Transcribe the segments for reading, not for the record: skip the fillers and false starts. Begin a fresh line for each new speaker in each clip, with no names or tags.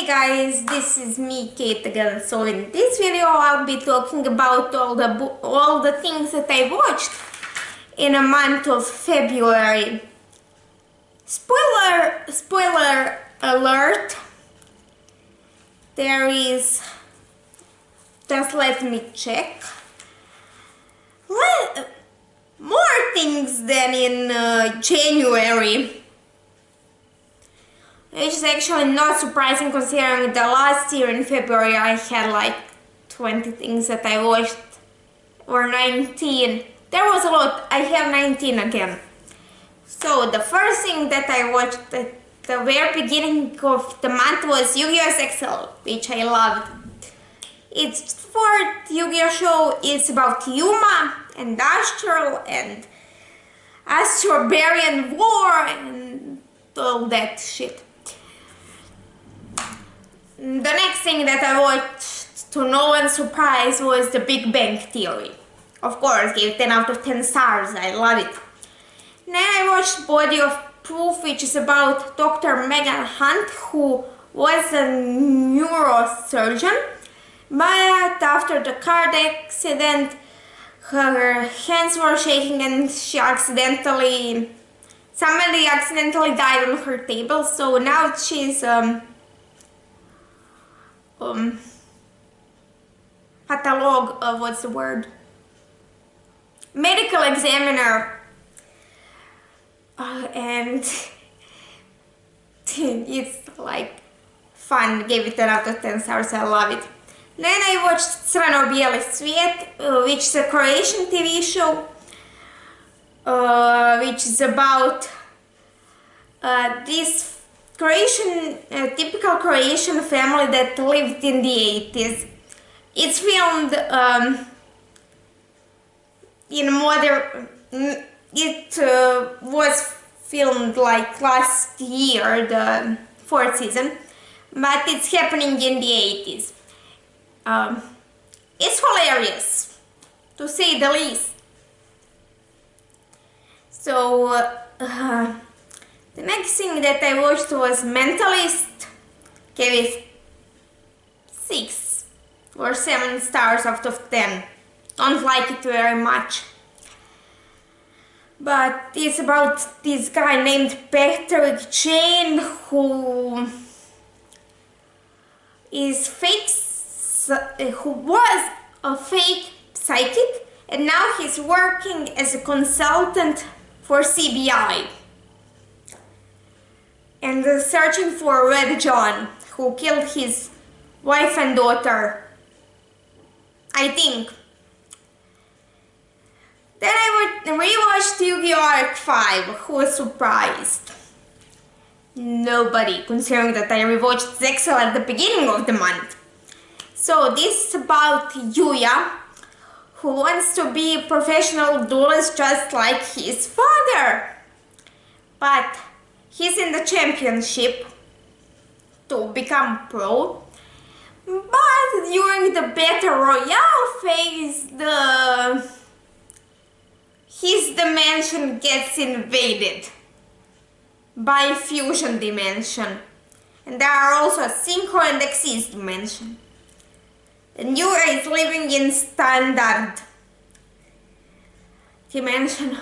guys, this is me, Kate again. So in this video I'll be talking about all the things that I watched in a month of February. Spoiler alert. There is, just let me check, more things than in January. Which is actually not surprising considering the last year in February I had like 20 things that I watched, or 19. There was a lot. I have 19 again. So the first thing that I watched at the very beginning of the month was Yu-Gi-Oh! Zexal, which I loved. It's fourth Yu-Gi-Oh! Show. It's about Yuma and Astral and Astrobarian War and all that shit. The next thing that I watched, to no one's surprise, was The Big Bang Theory. Of course, gave 10 out of 10 stars, I love it. Then I watched Body of Proof, which is about Dr. Megan Hunt, who was a neurosurgeon, but after the car accident, her hands were shaking and somebody accidentally died on her table, so now she's medical examiner, and it's like fun. Gave it 10 out of 10 stars. I love it. Then I watched Crno-bijeli, svijet, which is a Croatian TV show, which is about this typical Croatian family that lived in the 80s. It's filmed in modern. It was filmed like last year, the 4th season, but it's happening in the 80s. It's hilarious, to say the least. So the next thing that I watched was Mentalist. Gave it 6 or 7 stars out of 10. Don't like it very much. But it's about this guy named Patrick Jane who was a fake psychic, and now he's working as a consultant for CBI and searching for Red John, who killed his wife and daughter, I think. Then I rewatched Yu-Gi-Oh! Arc 5. Who was surprised? Nobody, considering that I rewatched Zexal at the beginning of the month. So this is about Yuya, who wants to be a professional duelist just like his father. But he's in the championship to become pro. But during the Battle Royale phase, his dimension gets invaded by fusion dimension, and there are also synchro and axis dimension, and Yuri is living in standard dimension.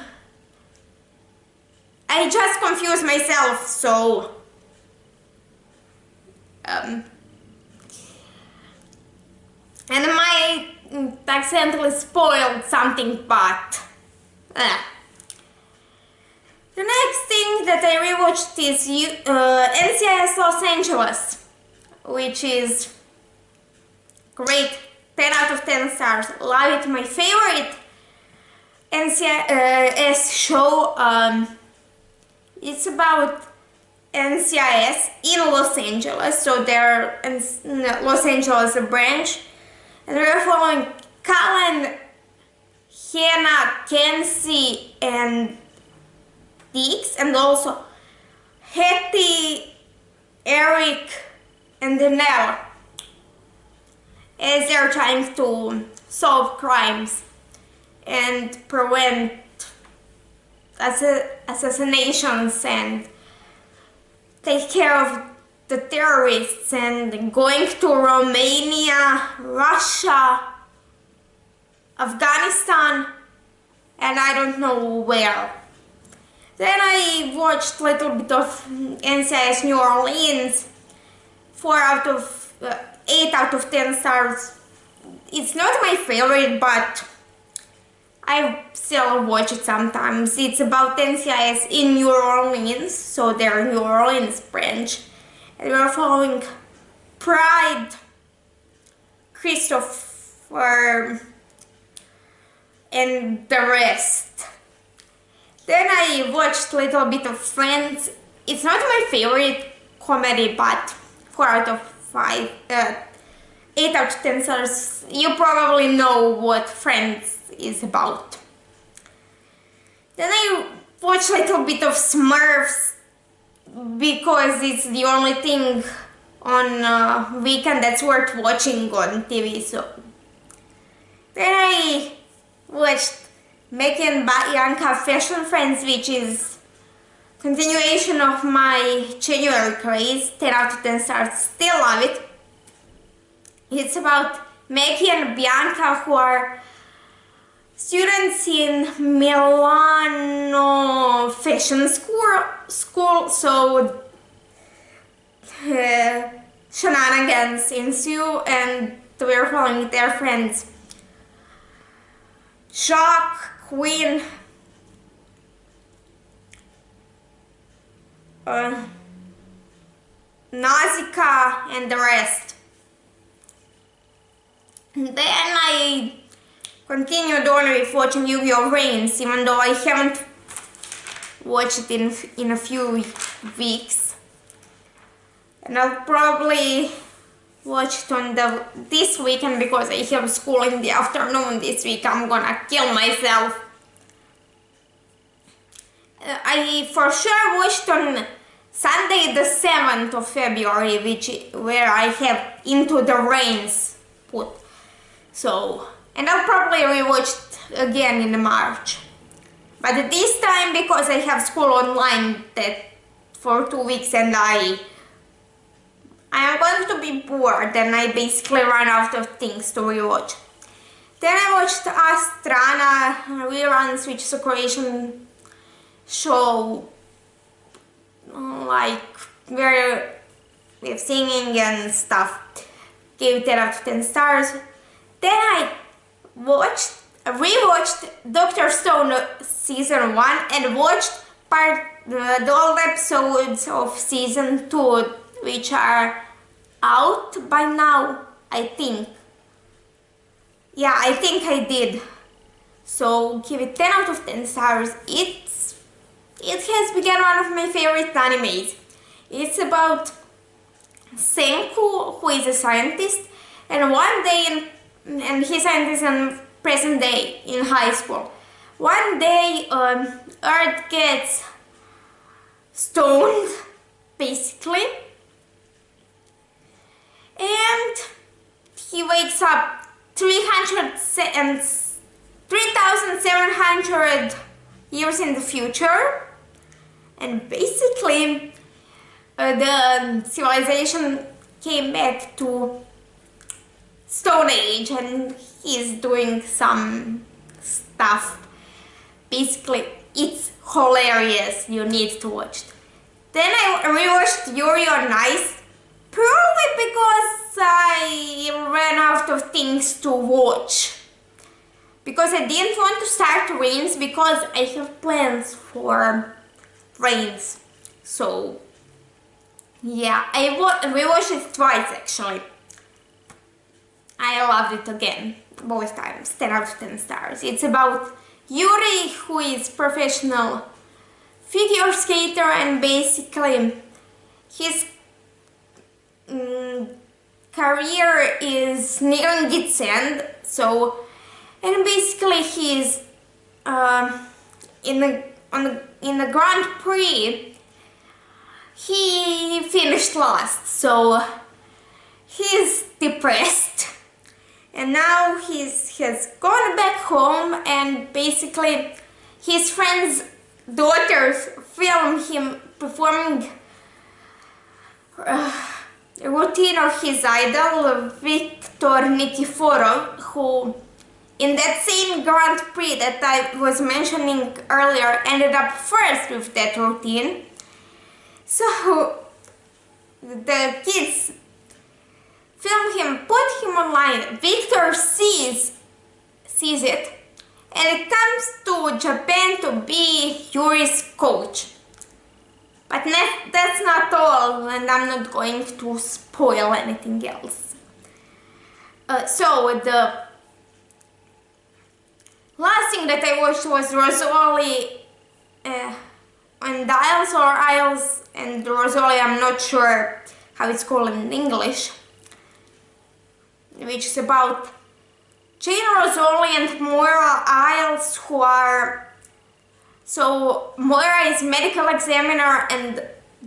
I just confused myself, so and I accidentally spoiled something, but the next thing that I rewatched is NCIS Los Angeles, which is great, 10 out of 10 stars, love it, my favorite NCIS show. It's about NCIS in Los Angeles, so they're in Los Angeles a branch, and we're following Colin, Hannah, Kenzie, and Dix, and also Hetty, Eric, and Danelle, as they're trying to solve crimes and prevent assassinations and take care of the terrorists and going to Romania, Russia, Afghanistan, and I don't know where. Then I watched a little bit of NCIS New Orleans, 8 out of 10 stars. It's not my favorite, but I still watch it sometimes. It's about NCIS in New Orleans, so their New Orleans branch. And we're following Pride, Christopher, and the rest. Then I watched a little bit of Friends. It's not my favorite comedy, but 4 out of 5, 8 out of 10 stars. You probably know what Friends is about. Then I watched a little bit of Smurfs because it's the only thing on weekend that's worth watching on TV. So then I watched Maggie Bianca Feshion Friends, which is continuation of my January craze. 10 out of 10 stars. Still love it. It's about Maggie and Bianca, who are students in Milano fashion school, so shenanigans ensue, and we're following their friends Jacques, Queen, Nausicaa, and the rest. And then I continued on with watching Yuri Vrains, even though I haven't watched it in a few weeks. And I'll probably watch it on this weekend because I have school in the afternoon this week. I'm gonna kill myself. I for sure watched on Sunday the 7th of February, where I have Into the Rains put. So, and I'll probably rewatch it again in March. But this time, because I have school online for 2 weeks and I am going to be bored and I basically run out of things to rewatch. Then I watched A-strana reruns, which is a Croatian show, like where we have singing and stuff. Gave it 10 out of 10 stars. Then I rewatched Dr. Stone season 1 and watched the old episodes of season 2, which are out by now, I think. Yeah, I think I did. So give it 10 out of 10 stars. It has become one of my favorite animes. It's about Senku, who is a scientist, and one day and he's scientist in present day in high school. One day Earth gets stoned, basically, and he wakes up 3,700 years in the future, and basically the civilization came back to Stone Age and he's doing some stuff. Basically, it's hilarious. You need to watch it. Then I rewatched Yuri on Ice, probably because I ran out of things to watch. Because I didn't want to start Vrains because I have plans for Vrains. So, yeah, I rewatched it twice actually. I loved it again, both times, 10 out of 10 stars. It's about Yuri, who is professional figure skater, and basically his career is nearing its end. So, and basically he's in the Grand Prix. He finished last, so he's depressed. And now he has gone back home, and basically his friends' daughters film him performing routine of his idol, Viktor Nikiforov, who in that same Grand Prix that I was mentioning earlier ended up first with that routine. So the kids film him, put him online. Viktor sees it, and it comes to Japan to be Yuri's coach. But that's not all, and I'm not going to spoil anything else. So the last thing that I watched was Rizzoli and Isles, and Rizzoli, I'm not sure how it's called in English, which is about Jane Rizzoli and Moira Isles, who are... So Moira is medical examiner and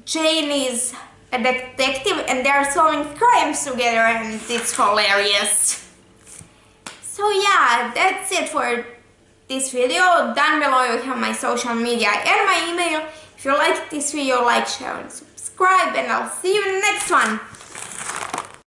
Jane is a detective, and they are solving crimes together, and it's hilarious. So yeah, that's it for this video. Down below you have my social media and my email. If you liked this video, like, share and subscribe, and I'll see you in the next one.